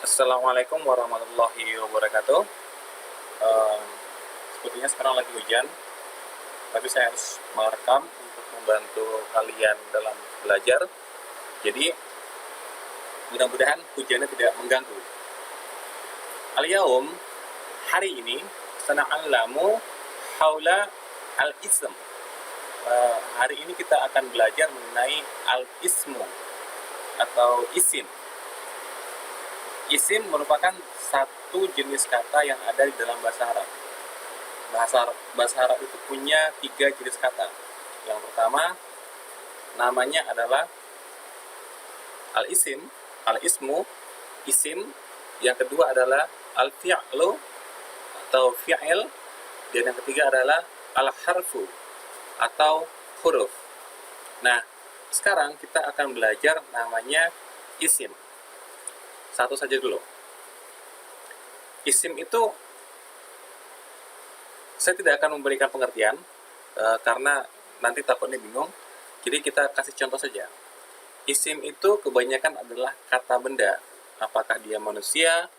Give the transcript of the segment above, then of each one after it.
Assalamualaikum warahmatullahi wabarakatuh. Eee, Sepertinya sekarang lagi hujan, tapi saya harus merekam untuk membantu kalian dalam belajar. Jadi, mudah-mudahan hujannya tidak mengganggu. Al-yaum, hari ini, sana'allamu haula al-ism. Hari ini kita akan belajar mengenai al-ismu atau isim. Isim merupakan satu jenis kata yang ada di dalam bahasa Arab. Bahasa Arab itu punya 3 jenis kata. Yang pertama, namanya adalah al-isim, al-ismu, isim. Yang kedua adalah al-fi'lu atau fi'il. Dan yang ketiga adalah al-harfu atau huruf. Nah, sekarang kita akan belajar namanya isim. Satu saja dulu. Isim itu saya tidak akan memberikan pengertian karena nanti takutnya bingung. Jadi kita kasih contoh saja. Isim itu kebanyakan adalah kata benda. Apakah dia manusia,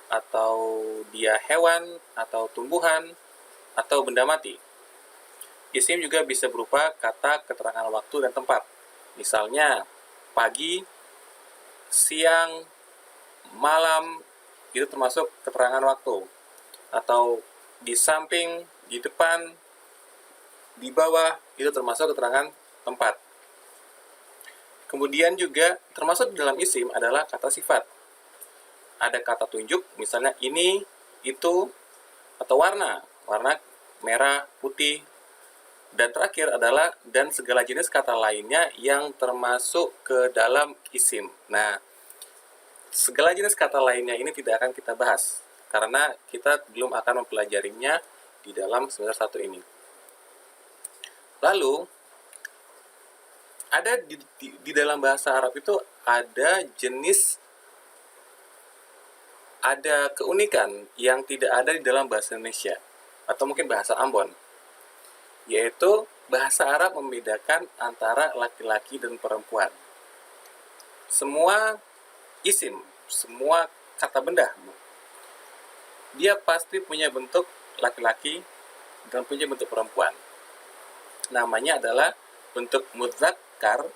atau dia hewan, atau tumbuhan, atau benda mati. Isim juga bisa berupa kata keterangan waktu dan tempat. Misalnya, pagi, siang, malam, itu termasuk keterangan waktu. Atau di samping, di depan, di bawah, itu termasuk keterangan tempat. Kemudian juga termasuk dalam isim adalah kata sifat. Ada kata tunjuk, misalnya ini, itu, atau warna merah, putih. Dan terakhir adalah dan segala jenis kata lainnya yang termasuk ke dalam isim. Nah, segala jenis kata lainnya ini tidak akan kita bahas karena kita belum akan mempelajarinya di dalam semester 1 ini. Lalu ada di dalam bahasa Arab itu ada keunikan yang tidak ada di dalam bahasa Indonesia atau mungkin bahasa Ambon, yaitu bahasa Arab membedakan antara laki-laki dan perempuan. Semua isim, semua kata benda, dia pasti punya bentuk laki-laki dan punya bentuk perempuan. Namanya adalah bentuk mudzakkar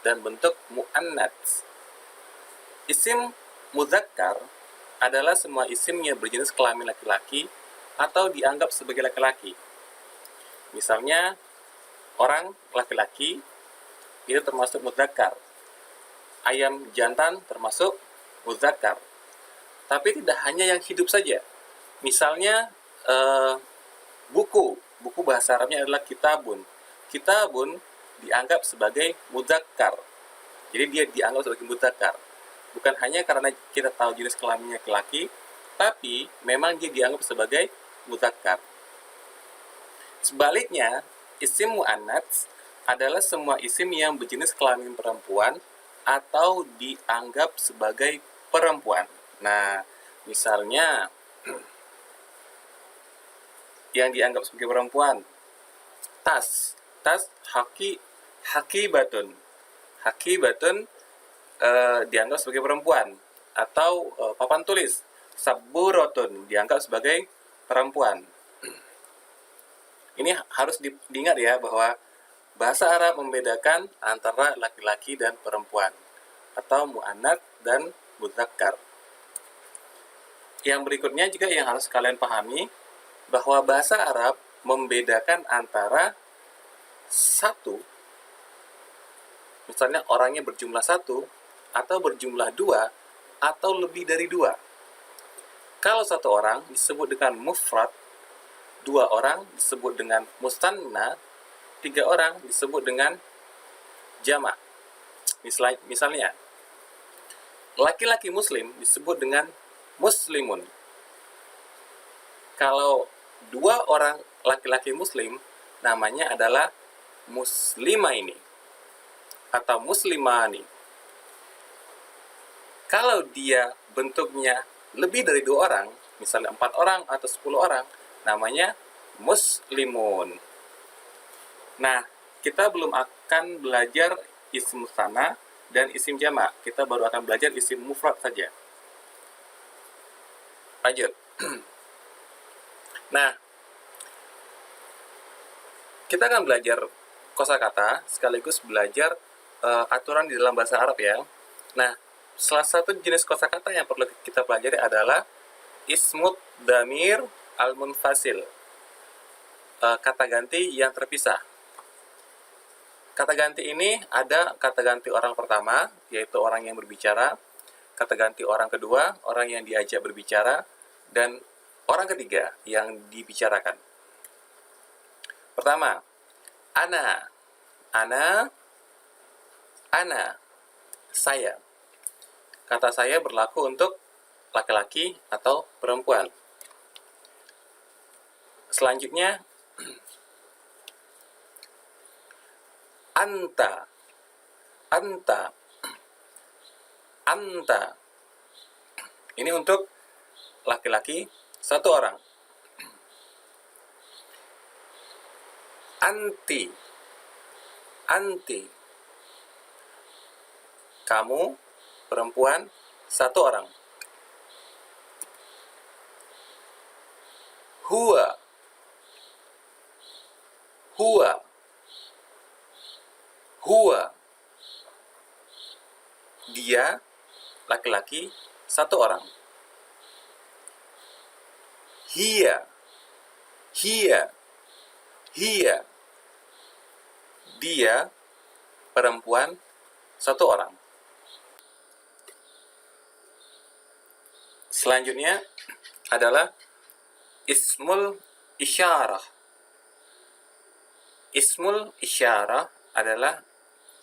dan bentuk muannats. Isim mudzakkar adalah semua isim yang berjenis kelamin laki-laki atau dianggap sebagai laki-laki. Misalnya, orang laki-laki itu termasuk mudzakkar. Ayam jantan termasuk mudzakkar. Tapi tidak hanya yang hidup saja. Misalnya, buku bahasa Arabnya adalah kitabun. Kitabun dianggap sebagai mudzakkar. Jadi dia dianggap sebagai mudzakkar. Bukan hanya karena kita tahu jenis kelaminnya laki-laki, tapi memang dia dianggap sebagai mudzakkar. Sebaliknya, isim muannats adalah semua isim yang berjenis kelamin perempuan atau dianggap sebagai perempuan. Nah, misalnya yang dianggap sebagai perempuan, tas hakibatun dianggap sebagai perempuan. Atau papan tulis saburotun dianggap sebagai perempuan. Ini harus diingat ya, bahwa bahasa Arab membedakan antara laki-laki dan perempuan atau muannats dan mudzakkar. Yang berikutnya juga yang harus kalian pahami, bahwa bahasa Arab membedakan antara satu, misalnya orangnya berjumlah 1 atau berjumlah 2 atau lebih dari 2. Kalau 1 orang disebut dengan mufrad, 2 orang disebut dengan mustanna, 3 orang disebut dengan jamak. Misalnya, laki-laki muslim disebut dengan muslimun. Kalau 2 orang laki-laki muslim, namanya adalah muslimaini atau muslimani. Kalau dia bentuknya lebih dari 2 orang, misalnya 4 orang atau 10 orang, namanya muslimun. Nah, kita belum akan belajar isim musanna dan isim jamak. Kita baru akan belajar isim mufrad saja. Lanjut. Nah, kita akan belajar kosakata sekaligus belajar aturan di dalam bahasa Arab ya. Nah, salah satu jenis kosakata yang perlu kita pelajari adalah ismut damir al-munfasil, kata ganti yang terpisah. Kata ganti ini ada kata ganti orang pertama, yaitu orang yang berbicara, kata ganti orang kedua, orang yang diajak berbicara, dan orang ketiga yang dibicarakan. Pertama, ana, saya. Kata saya berlaku untuk laki-laki atau perempuan. Selanjutnya, anta. Ini untuk laki-laki satu orang. Anti. Kamu, perempuan, satu orang. Huwa. Dia, laki-laki, satu orang. Hiya. Dia, perempuan, satu orang. Selanjutnya adalah ismul isyarah. Ismul isyarah adalah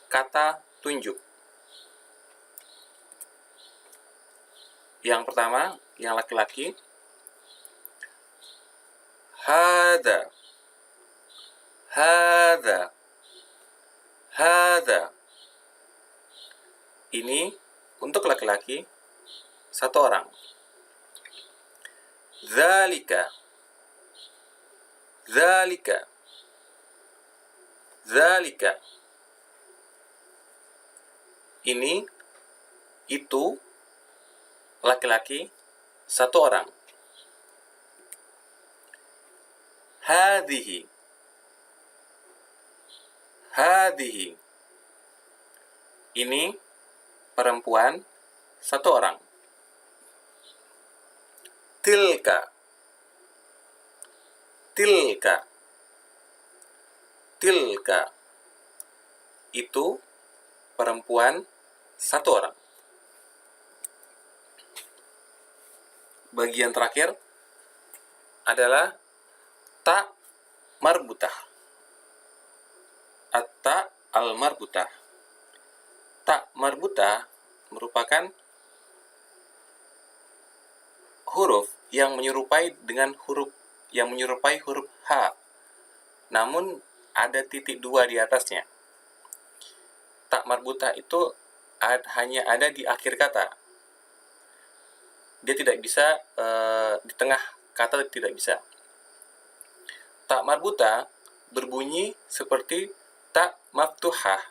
kata tunjuk. Yang pertama, yang laki-laki, hada. Ini untuk laki-laki satu orang. Dzalika. Ini, itu, laki-laki satu orang. Hadhihi. Ini, perempuan satu orang. Tilka. Itu, perempuan satu orang. Bagian terakhir adalah ta marbutah. At-ta al-marbutah. Ta marbutah merupakan huruf yang menyerupai huruf H. Namun ada titik 2 di atasnya. Ta marbutah itu hanya ada di akhir kata. Dia tidak bisa di tengah kata, tidak bisa. Ta marbutah berbunyi seperti ta maftuhah.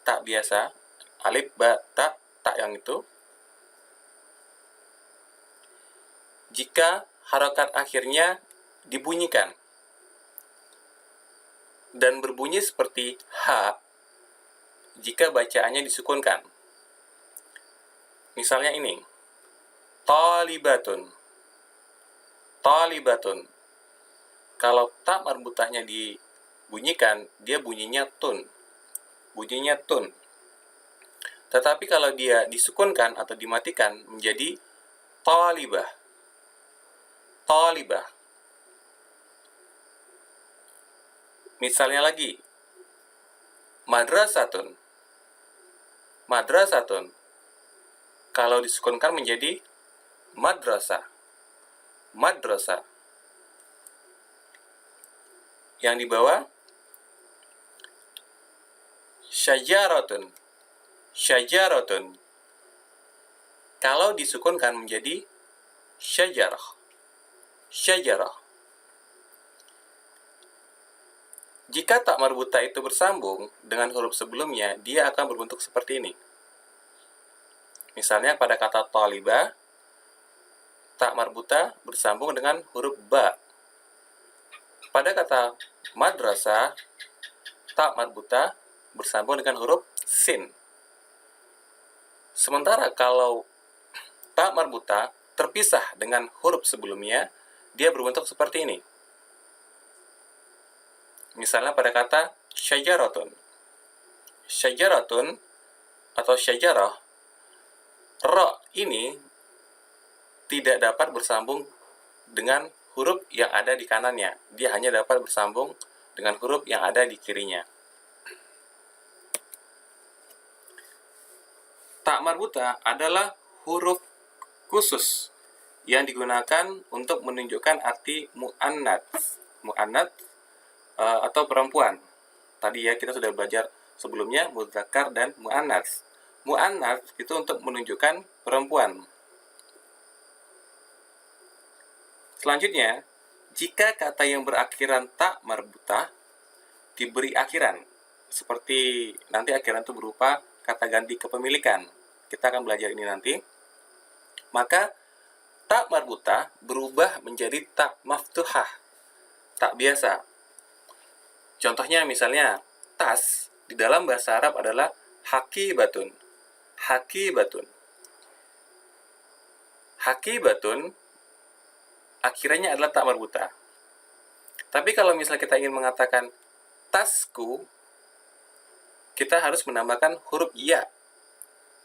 Ta biasa, alif, ba, ta yang itu. Jika harokat akhirnya dibunyikan dan berbunyi seperti H jika bacaannya disukunkan. Misalnya ini, talibatun. Kalau ta marbutahnya dibunyikan, dia bunyinya tun. Tetapi kalau dia disukunkan atau dimatikan menjadi talibah. Misalnya lagi, madrasatun. Kalau disukunkan menjadi madrasah. Yang di bawah, syajaratun. Kalau disukunkan menjadi syajarah. Jika ta marbutah itu bersambung dengan huruf sebelumnya, dia akan berbentuk seperti ini. Misalnya pada kata talibah, ta marbuta bersambung dengan huruf ba. Pada kata madrasah, ta marbuta bersambung dengan huruf sin. Sementara kalau ta marbuta terpisah dengan huruf sebelumnya, dia berbentuk seperti ini. Misalnya pada kata syajaratun. Syajaratun atau syajarah, ro ini tidak dapat bersambung dengan huruf yang ada di kanannya. Dia hanya dapat bersambung dengan huruf yang ada di kirinya. Ta marbuta adalah huruf khusus yang digunakan untuk menunjukkan arti mu'annats. Mu'annats atau perempuan. Tadi ya kita sudah belajar sebelumnya mudzakkar dan mu'annats. Mu'annats itu untuk menunjukkan perempuan. Selanjutnya, jika kata yang berakhiran ta marbutah diberi akhiran, seperti nanti akhiran itu berupa kata ganti kepemilikan, kita akan belajar ini nanti, maka ta marbutah berubah menjadi ta maftuhah, tak biasa. Contohnya misalnya, tas di dalam bahasa Arab adalah hakibatun. Hakibatun. Hakibatun akhirnya adalah ta marbutah. Tapi kalau misalnya kita ingin mengatakan tasku, kita harus menambahkan huruf ya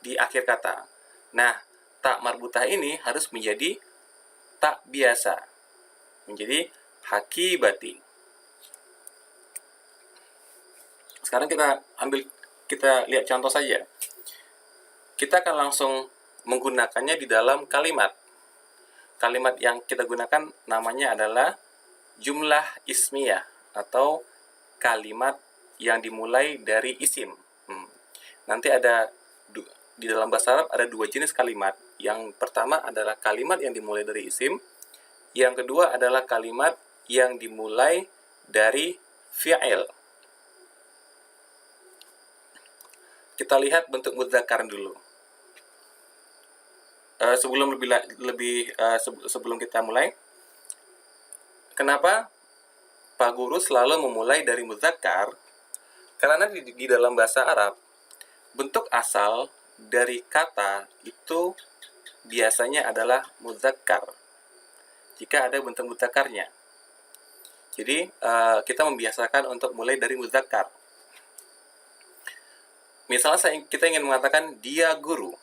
di akhir kata. Nah, ta marbutah ini harus menjadi tak biasa, menjadi hakibati. Sekarang kita lihat contoh saja. Kita akan langsung menggunakannya di dalam kalimat. Kalimat yang kita gunakan namanya adalah jumlah ismiyah atau kalimat yang dimulai dari isim. Nanti ada di dalam bahasa Arab ada dua jenis kalimat. Yang pertama adalah kalimat yang dimulai dari isim. Yang kedua adalah kalimat yang dimulai dari fi'il. Kita lihat bentuk mudzakkar dulu. Sebelum kita mulai, kenapa Pak Guru selalu memulai dari mudzakkar? Karena di dalam bahasa Arab, bentuk asal dari kata itu biasanya adalah mudzakkar. Jika ada bentuk mudzakkarnya. Jadi, kita membiasakan untuk mulai dari mudzakkar. Misalnya kita ingin mengatakan dia guru.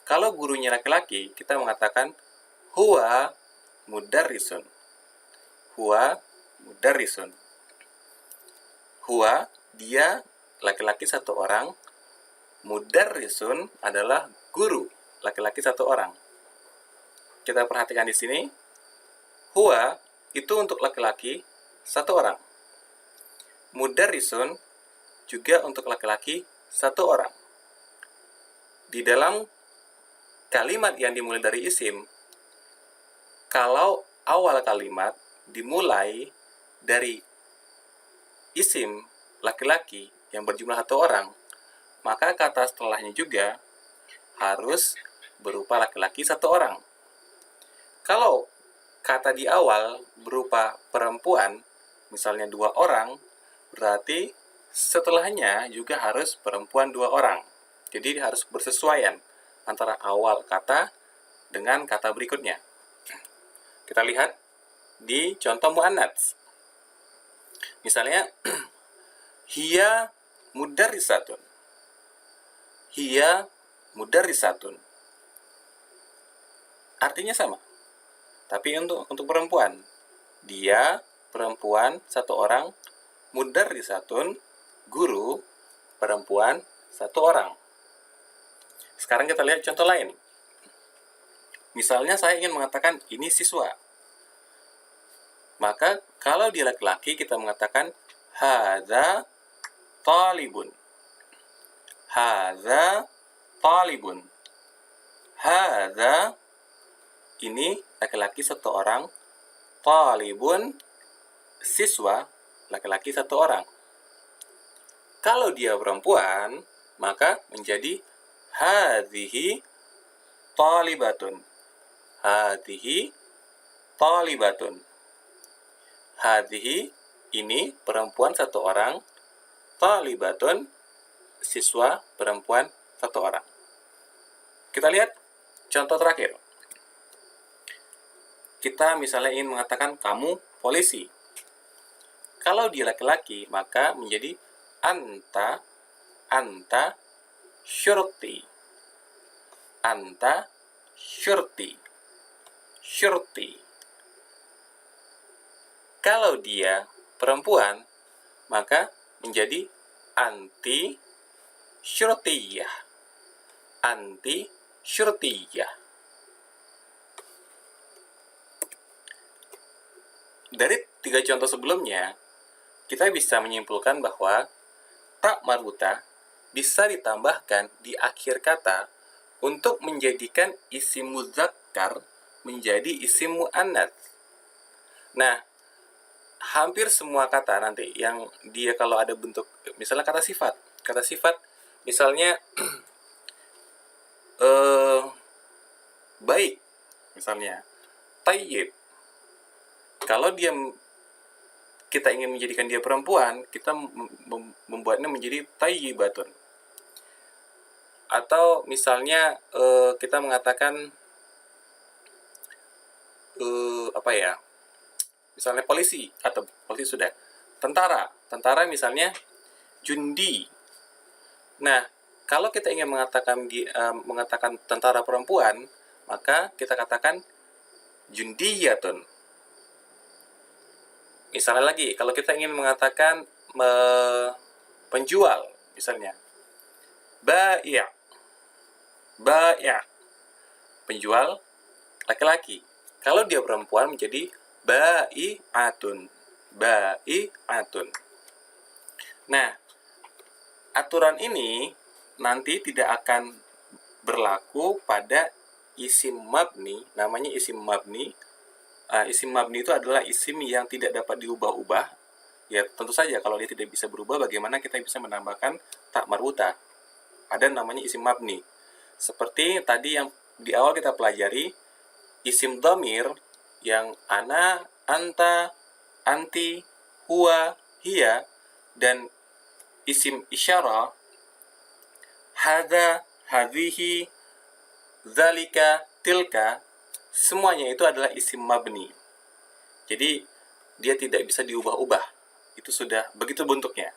Kalau gurunya laki-laki, kita mengatakan huwa mudarrisun. Huwa mudarrisun. Huwa, dia laki-laki satu orang. Mudarrisun adalah guru, laki-laki satu orang. Kita perhatikan di sini. Huwa itu untuk laki-laki satu orang. Mudarrisun juga untuk laki-laki satu orang. Di dalam kalimat yang dimulai dari isim, kalau awal kalimat dimulai dari isim laki-laki yang berjumlah satu orang, maka kata setelahnya juga harus berupa laki-laki satu orang. Kalau kata di awal berupa perempuan, misalnya dua orang, berarti setelahnya juga harus perempuan dua orang. Jadi harus bersesuaian antara awal kata dengan kata berikutnya. Kita lihat di contoh muannats. Misalnya, hiya mudarrisatun. Hiya mudarrisatun. Artinya sama. Tapi untuk perempuan, dia perempuan satu orang, mudarrisatun guru perempuan satu orang. Sekarang kita lihat contoh lain. Misalnya saya ingin mengatakan ini siswa. Maka kalau dia laki-laki kita mengatakan hadza talibun. Hadza talibun. Hadza ini laki-laki satu orang. Talibun siswa laki-laki satu orang. Kalau dia perempuan maka menjadi hadhihi talibatun. Hadhihi talibatun. Hadhihi, ini perempuan satu orang. Talibatun, siswa perempuan satu orang. Kita lihat contoh terakhir. Kita misalnya ingin mengatakan kamu polisi. Kalau dia laki-laki, maka menjadi anta syurti. Anta syurti. Kalau dia perempuan, maka menjadi anti syurtiyah. Anti syurtiyah. Dari 3 contoh sebelumnya, kita bisa menyimpulkan bahwa tak marbuta bisa ditambahkan di akhir kata untuk menjadikan isim mudzakkar menjadi isim muannats. Nah, hampir semua kata nanti yang dia kalau ada bentuk, misalnya kata sifat misalnya baik, misalnya tayyib. Kalau kita ingin menjadikan dia perempuan, kita membuatnya menjadi tayyibatun. Atau misalnya kita mengatakan misalnya polisi, atau polisi sudah. Tentara misalnya jundi. Nah, kalau kita ingin mengatakan tentara perempuan, maka kita katakan jundiyatun. Misalnya lagi, kalau kita ingin mengatakan penjual, misalnya ba'i'. Penjual laki-laki. Kalau dia perempuan menjadi ba'i'atun. Nah, aturan ini nanti tidak akan berlaku pada isim mabni. Namanya isim mabni. Isim mabni itu adalah isim yang tidak dapat diubah-ubah. Ya, tentu saja kalau dia tidak bisa berubah, bagaimana kita bisa menambahkan tak marbuta? Ada namanya isim mabni. Seperti tadi yang di awal kita pelajari, isim dhamir yang ana, anta, anti, huwa, hiya, dan isim isyarah hadza, hadhihi, dzalika, tilka, semuanya itu adalah isim mabni. Jadi dia tidak bisa diubah-ubah. Itu sudah begitu bentuknya.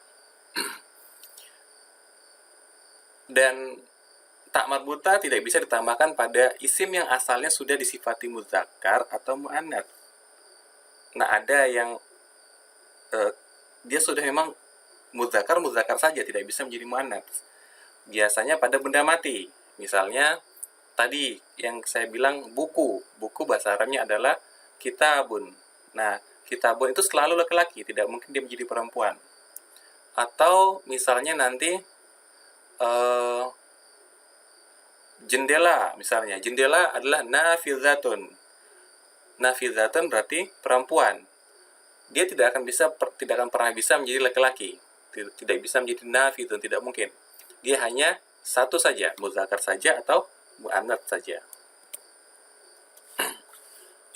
Dan tak marbuta tidak bisa ditambahkan pada isim yang asalnya sudah disifati mudzakkar atau muannats. Nah, ada yang dia sudah memang mudzakkar saja, tidak bisa menjadi muannats. Biasanya pada benda mati. Misalnya tadi yang saya bilang buku bahasa Arabnya adalah kitabun. Nah, kitabun itu selalu laki-laki, tidak mungkin dia menjadi perempuan. Atau misalnya nanti jendela, misalnya jendela adalah nafizatun. Nafizatun berarti perempuan. Dia tidak akan pernah bisa menjadi laki-laki. Tidak bisa menjadi nafizun, tidak mungkin. Dia hanya satu saja, mudzakkar saja atau muannats saja.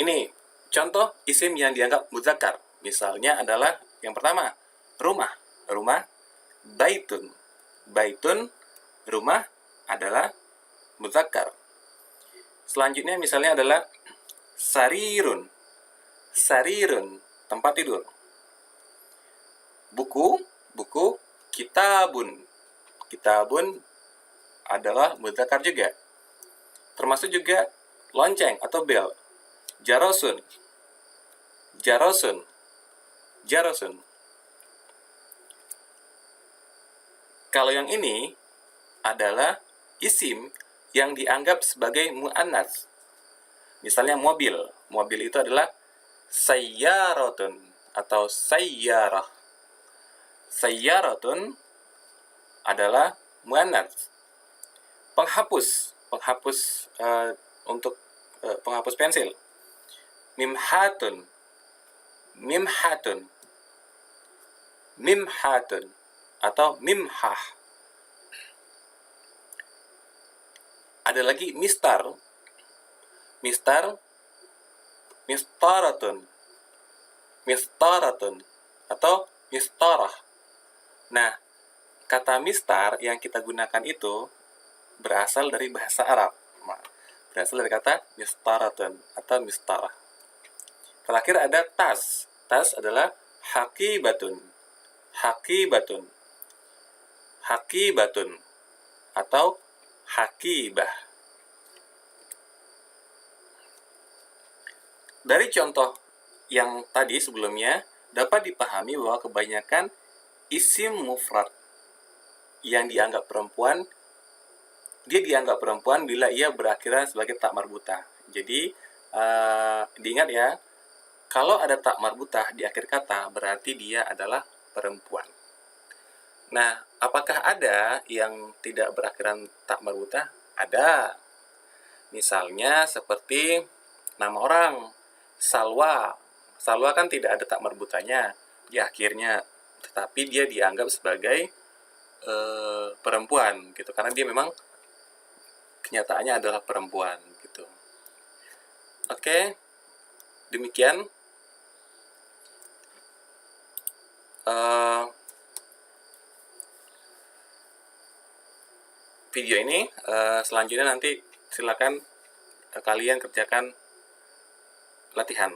Ini contoh isim yang dianggap mudzakkar. Misalnya adalah yang pertama, rumah. Rumah, baitun. Baitun, rumah adalah mudzakkar. Selanjutnya misalnya adalah sarirun. Sarirun, tempat tidur. Buku, kitabun. Kitabun adalah mudzakkar juga. Termasuk juga lonceng atau bel. Jarosun. Kalau yang ini adalah isim yang dianggap sebagai muannats. Misalnya mobil. Mobil itu adalah sayyaratun atau sayyarah. Sayyaratun adalah muannats. Penghapus untuk penghapus pensil. Mimhatun atau mimhah. Ada lagi mistar. Mistar, mistaratun, mistaratun, atau mistarah. Nah, kata mistar yang kita gunakan itu berasal dari bahasa Arab. Berasal dari kata mistaratun atau mistarah. Terakhir ada tas. Tas adalah haqibatun. Haqibatun. Haqibatun atau haqibah. Dari contoh yang tadi sebelumnya dapat dipahami bahwa kebanyakan isim mufrad yang dianggap perempuan, dia dianggap perempuan bila ia berakhiran sebagai tak marbutah. Jadi diingat ya, kalau ada tak marbutah di akhir kata berarti dia adalah perempuan. Nah, apakah ada yang tidak berakhiran tak marbutah? Ada. Misalnya seperti nama orang, Salwa. Salwa kan tidak ada tak marbutahnya di akhirnya, tetapi dia dianggap sebagai perempuan gitu, karena dia memang kenyataannya adalah perempuan gitu. Oke, demikian video ini. Selanjutnya nanti silakan kalian kerjakan latihan.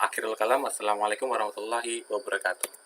Akhirul kalam, assalamualaikum warahmatullahi wabarakatuh.